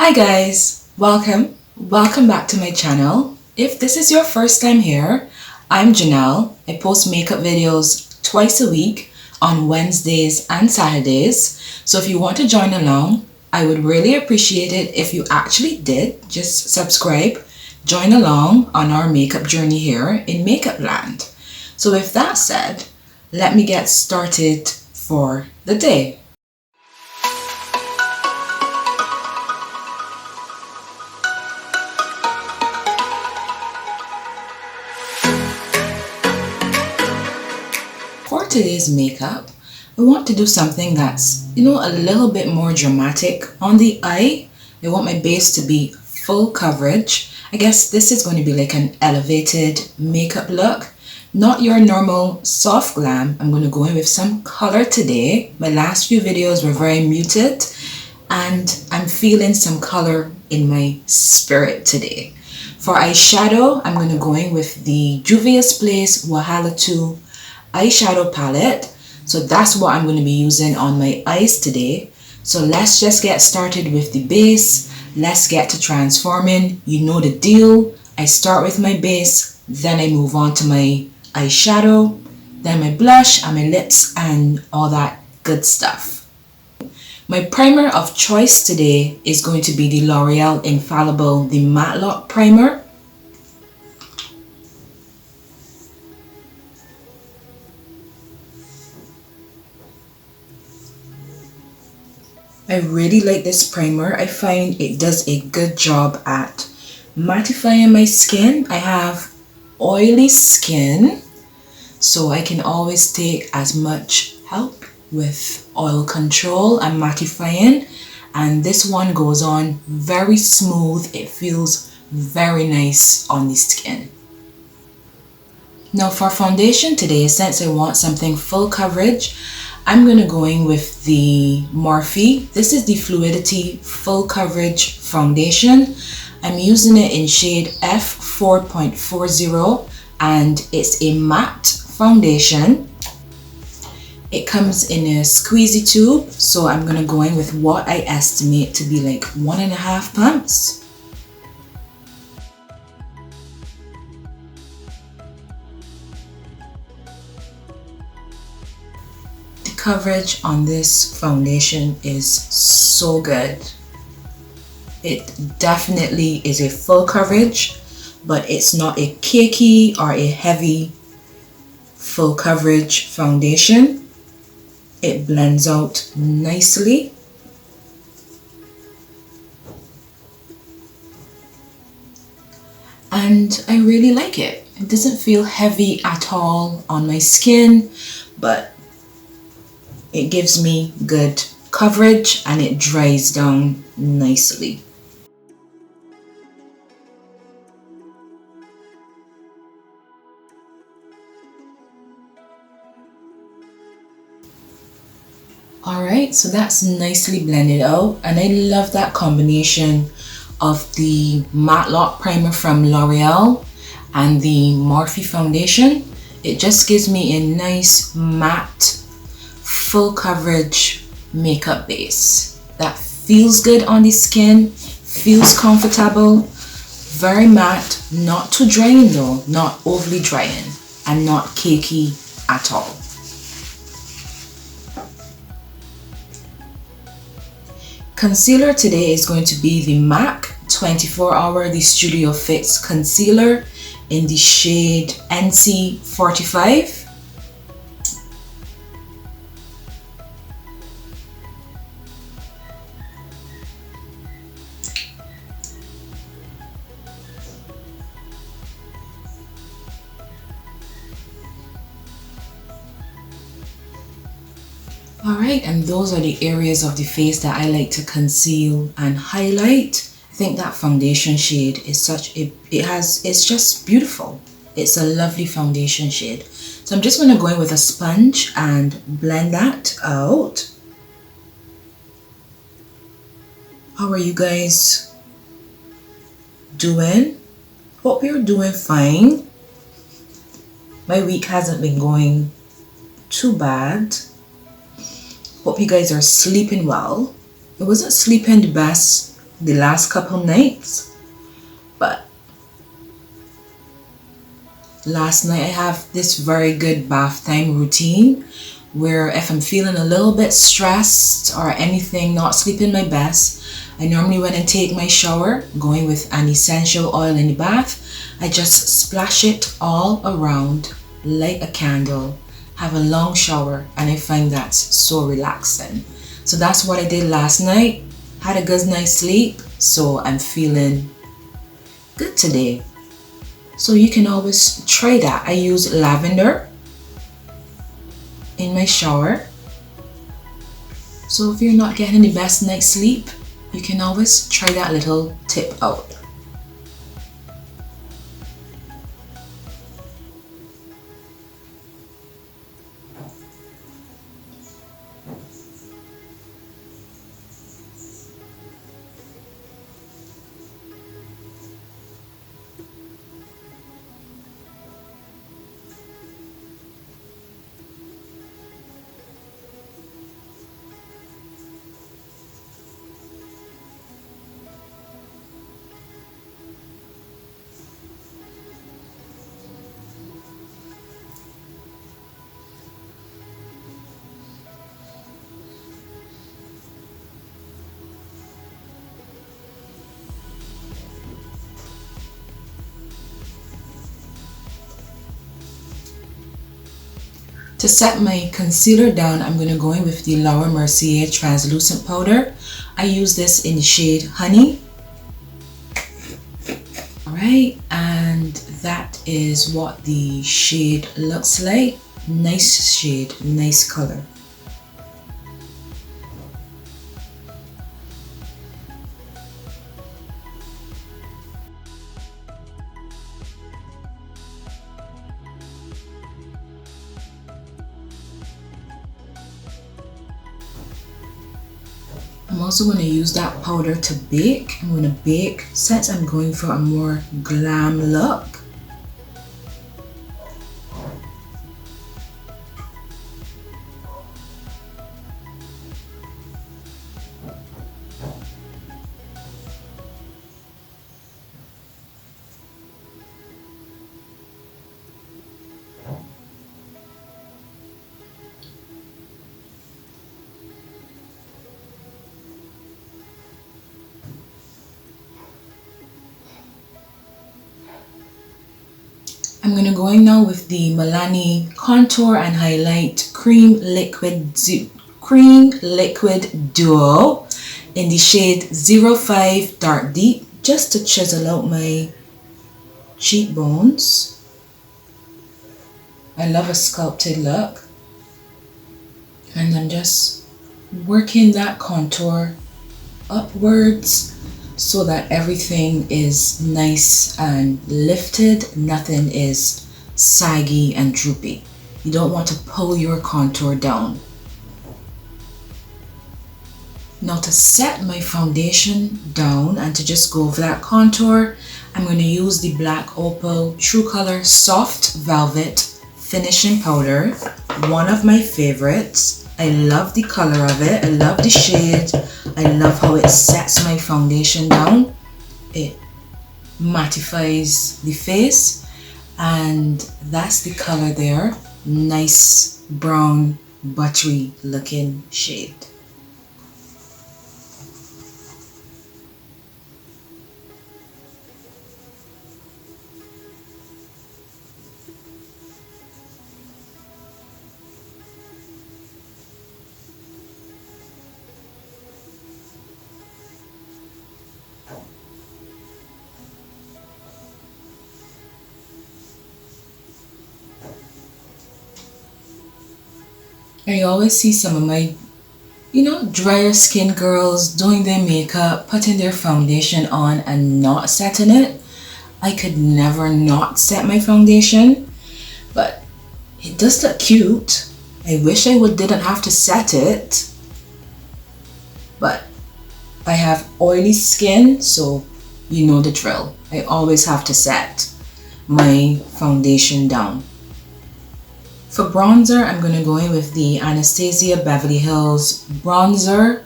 Hi guys, welcome back to my channel. If this is your first time here, I'm Janelle. I post makeup videos twice a week on Wednesdays and Saturdays. So if you want to join along, I would really appreciate it if you actually did. Just subscribe, join along on our makeup journey here in Makeup Land. So with that said, let me get started for the day. For today's makeup, I want to do something that's, a little bit more dramatic on the eye. I want my base to be full coverage. I guess this is going to be like an elevated makeup look. Not your normal soft glam. I'm going to go in with some color today. My last few videos were very muted and I'm feeling some color in my spirit today. For eyeshadow, I'm going to go in with the Juvia's Place Wahala 2 eyeshadow palette. So that's what I'm going to be using on my eyes today. So let's just get started with the base. Let's get to transforming. You know the deal. I start with my base, then I move on to my eyeshadow, then my blush and my lips and all that good stuff. My primer of choice today is going to be the L'Oreal Infallible, the Matte Lock Primer. I really like this primer. I find it does a good job at mattifying my skin. I have oily skin, so I can always take as much help with oil control and mattifying, and this one goes on very smooth. It feels very nice on the skin. Now for foundation today, since I want something full coverage, I'm going to go in with the Morphe. This is the Fluidity Full Coverage Foundation. I'm using it in shade F4.40 and it's a matte foundation. It comes in a squeezy tube, so I'm going to go in with what I estimate to be like 1.5 pumps. Coverage on this foundation is so good. It definitely is a full coverage, but it's not a cakey or a heavy full coverage foundation. It blends out nicely. And I really like it. It doesn't feel heavy at all on my skin, but it gives me good coverage and it dries down nicely. Alright, so that's nicely blended out, and I love that combination of the Matte Lock Primer from L'Oreal and the Morphe foundation. It just gives me a nice matte full coverage makeup base that feels good on the skin, feels comfortable, very matte, not too drying though, not overly drying, and not cakey at all. Concealer today is going to be the M.A.C 24 Hour the Studio Fix concealer in the shade NC45. Alright, and those are the areas of the face that I like to conceal and highlight. I think that foundation shade is it's just beautiful. It's a lovely foundation shade. So I'm just going to go in with a sponge and blend that out. How are you guys doing? Hope you're doing fine. My week hasn't been going too bad. Hope you guys are sleeping well. I wasn't sleeping the best the last couple nights. But last night I have this very good bath time routine where if I'm feeling a little bit stressed or anything, not sleeping my best, I normally when I take my shower, going with an essential oil in the bath, I just splash it all around, light a candle, have a long shower, and I find that's so relaxing. So that's what I did last night. Had a good night's sleep, so I'm feeling good today. So you can always try that. I use lavender in my shower. So if you're not getting the best night's sleep, you can always try that little tip out. To set my concealer down, I'm going to go in with the Laura Mercier translucent powder. I use this in the shade Honey. Alright, and that is what the shade looks like. Nice shade, nice color. I'm also going to use that powder to bake. I'm going to bake since I'm going for a more glam look. I'm going to go in now with the Milani Contour and Highlight Cream Liquid Duo in the shade 05 Dark Deep, just to chisel out my cheekbones. I love a sculpted look, and I'm just working that contour upwards so that everything is nice and lifted, nothing is saggy and droopy. You don't want to pull your contour down. Now to set my foundation down and to just go over that contour, I'm going to use the black Opal True Color Soft Velvet Finishing Powder, one of my favorites. I love the color of it, I love the shade, I love how it sets my foundation down. It mattifies the face, and that's the color there. Nice brown buttery looking shade. I always see some of my, drier skin girls doing their makeup, putting their foundation on and not setting it. I could never not set my foundation, but it does look cute. I wish I didn't have to set it, but I have oily skin, so you know the drill. I always have to set my foundation down. For bronzer, I'm going to go in with the Anastasia Beverly Hills bronzer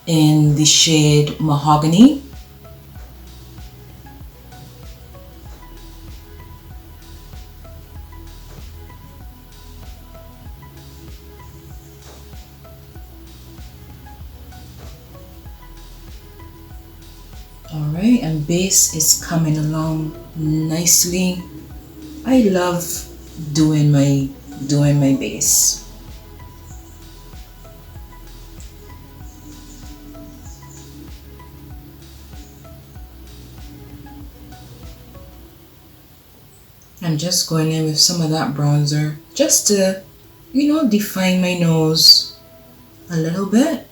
in the shade Mahogany. Alright, and base is coming along nicely. I love doing my base. I'm just going in with some of that bronzer just to, you know, define my nose a little bit.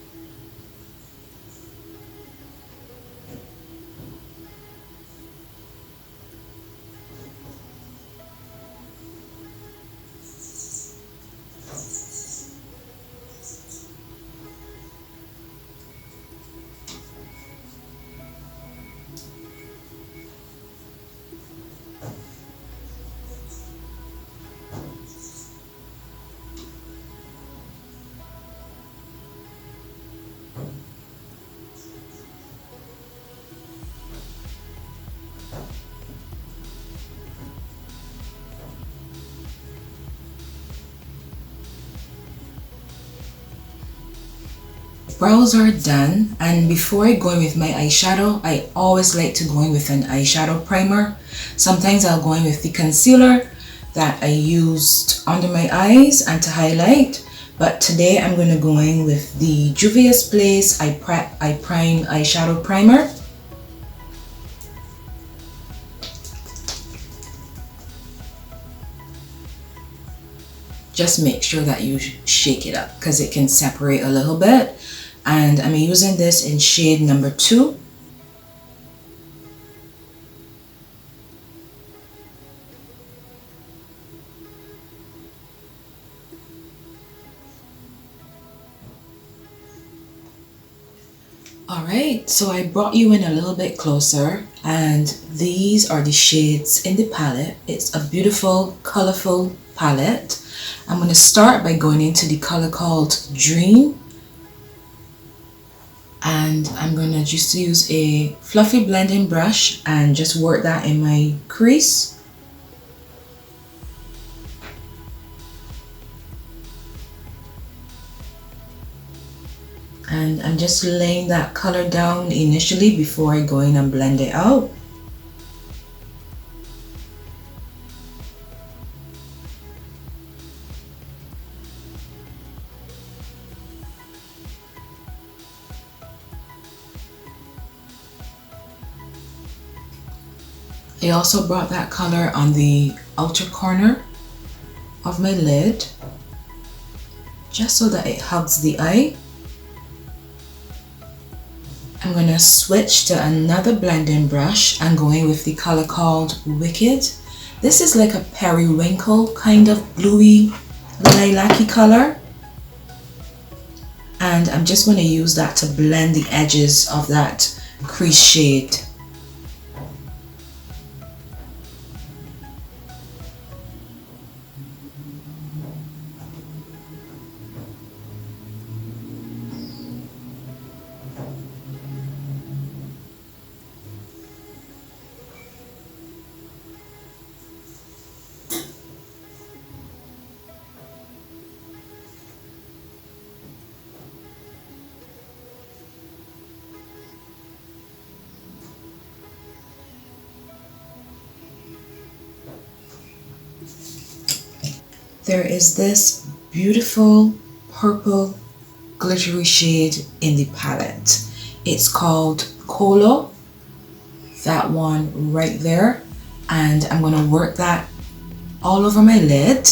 Brows are done, and before I go in with my eyeshadow, I always like to go in with an eyeshadow primer. Sometimes I'll go in with the concealer that I used under my eyes and to highlight, but today I'm going to go in with the Juvia's Place Eye Prime Eyeshadow Primer. Just make sure that you shake it up because it can separate a little bit. And I'm using this in shade number 2. Alright, so I brought you in a little bit closer, and these are the shades in the palette. It's a beautiful, colorful palette. I'm going to start by going into the color called Dream. And I'm going to just use a fluffy blending brush and just work that in my crease. And I'm just laying that color down initially before I go in and blend it out. I also brought that color on the outer corner of my lid, just so that it hugs the eye. I'm going to switch to another blending brush and go in with the color called Wicked. This is like a periwinkle kind of bluey lilac-y color. And I'm just going to use that to blend the edges of that crease shade. There is this beautiful purple glittery shade in the palette. It's called Colo, that one right there, and I'm going to work that all over my lid.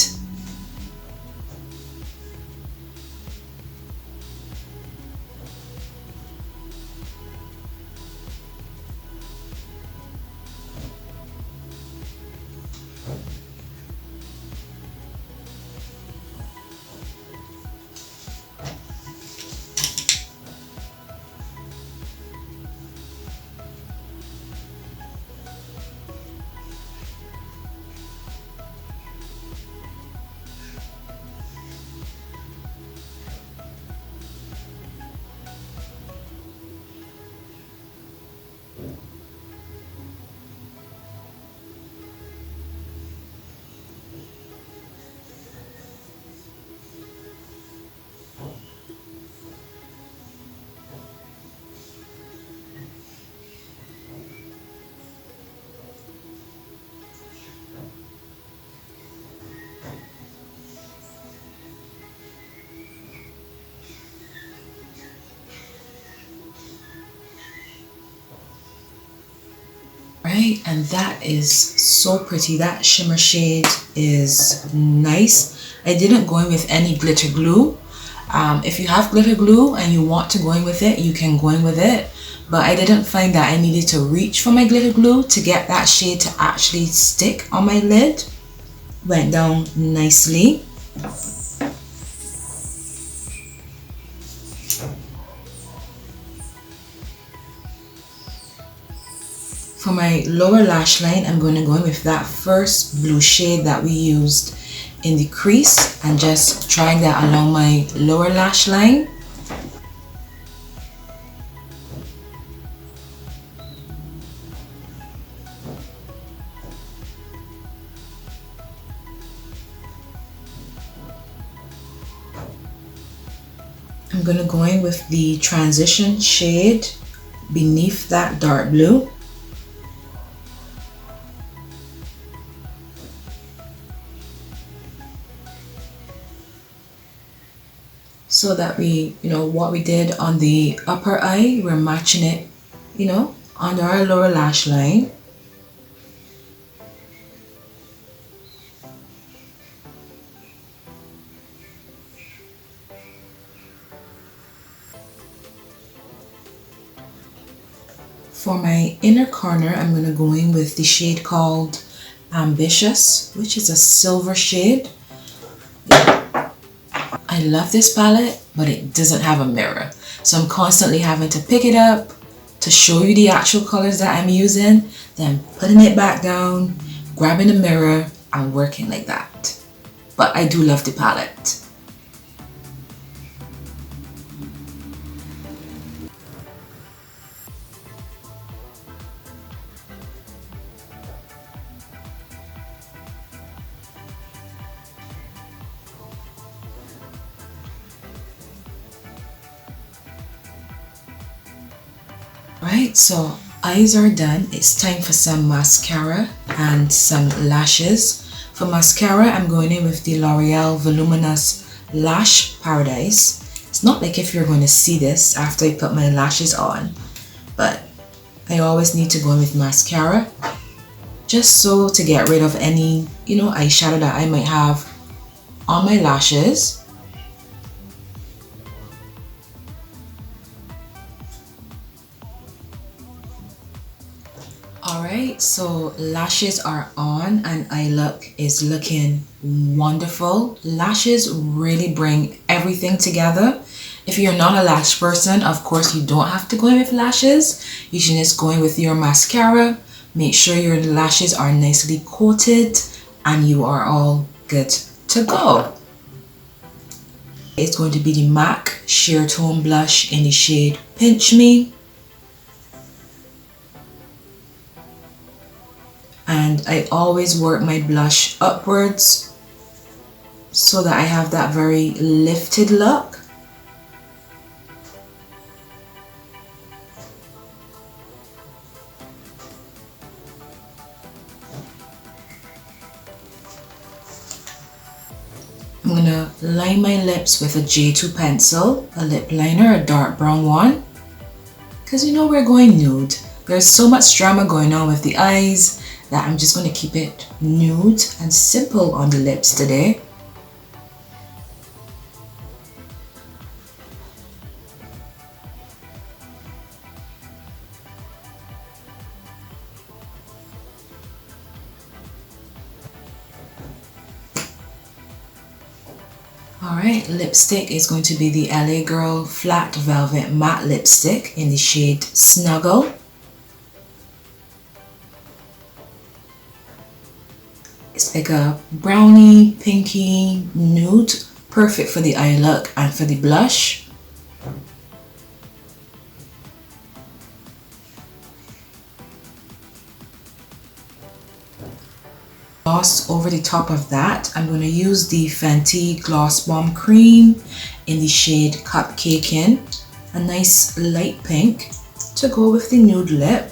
Alright, and that is so pretty. That shimmer shade is nice. I didn't go in with any glitter glue. If you have glitter glue and you want to go in with it, you can go in with it. But I didn't find that I needed to reach for my glitter glue to get that shade to actually stick on my lid. Went down nicely. For my lower lash line, I'm going to go in with that first blue shade that we used in the crease and just trying that along my lower lash line. I'm going to go in with the transition shade beneath that dark blue. So that we, what we did on the upper eye, we're matching it, under our lower lash line. For my inner corner, I'm going to go in with the shade called Ambitious, which is a silver shade. I love this palette, but it doesn't have a mirror. So I'm constantly having to pick it up to show you the actual colors that I'm using, then putting it back down, grabbing a mirror, and working like that. But I do love the palette. Alright, so eyes are done. It's time for some mascara and some lashes. For mascara, I'm going in with the L'Oreal Voluminous Lash Paradise. It's not like if you're going to see this after I put my lashes on, but I always need to go in with mascara just so to get rid of any, eyeshadow that I might have on my lashes. Alright, so lashes are on and eye look is looking wonderful. Lashes really bring everything together. If you're not a lash person, of course you don't have to go in with lashes. You should just go in with your mascara. Make sure your lashes are nicely coated and you are all good to go. It's going to be the MAC Sheer Tone Blush in the shade Pinch Me. And I always work my blush upwards so that I have that very lifted look. I'm going to line my lips with a J2 pencil, a lip liner, a dark brown one. Because we're going nude. There's so much drama going on with the eyes that I'm just going to keep it nude and simple on the lips today. Alright, lipstick is going to be the LA Girl Flat Velvet Matte Lipstick in the shade Snuggle. It's like a brownie, pinky, nude, perfect for the eye look and for the blush. Gloss over the top of that, I'm going to use the Fenty Gloss Bomb Cream in the shade Cupcakin, a nice light pink to go with the nude lip.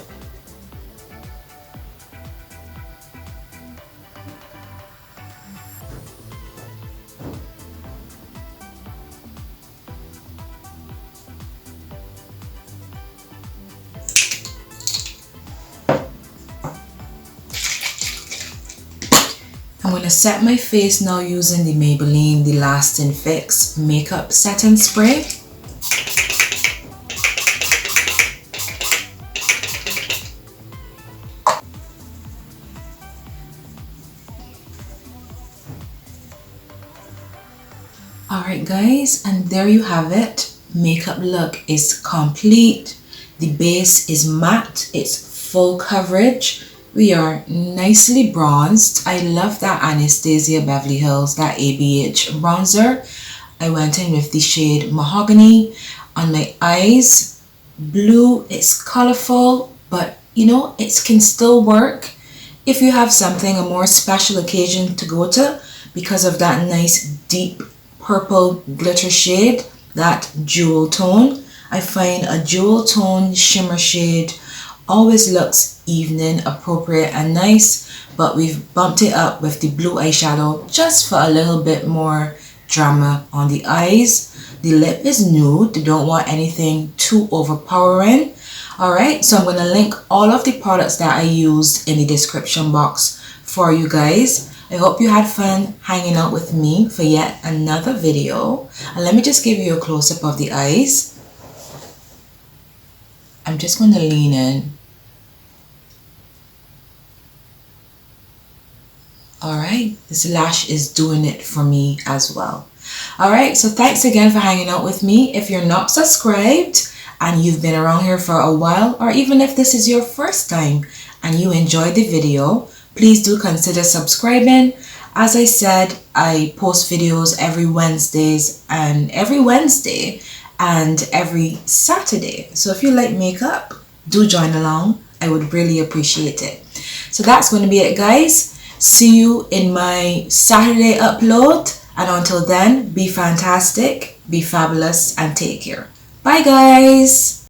I'm going to set my face now using the Maybelline The Lasting Fix Makeup Setting Spray. Alright guys, and there you have it. Makeup look is complete. The base is matte. It's full coverage. We are nicely bronzed. I love that Anastasia Beverly Hills, that ABH bronzer. I went in with the shade Mahogany. On my eyes, blue is colorful, but you know, it can still work if you have something, a more special occasion to go to, because of that nice deep purple glitter shade, that jewel tone. I find a jewel tone shimmer shade always looks evening appropriate and nice, but we've bumped it up with the blue eyeshadow just for a little bit more drama on the eyes. The lip is nude. They don't want anything too overpowering. Alright, so I'm going to link all of the products that I used in the description box for you guys. I hope you had fun hanging out with me for yet another video. And let me just give you a close-up of the eyes. I'm just going to lean in. Alright, this lash is doing it for me as well. Alright, so thanks again for hanging out with me. If you're not subscribed and you've been around here for a while, or even if this is your first time and you enjoyed the video, please do consider subscribing. As I said, I post videos every Wednesday and every Saturday. So if you like makeup, do join along. I would really appreciate it. So that's going to be it, guys. See you in my Saturday upload. And until then, be fantastic, be fabulous, and take care. Bye, guys.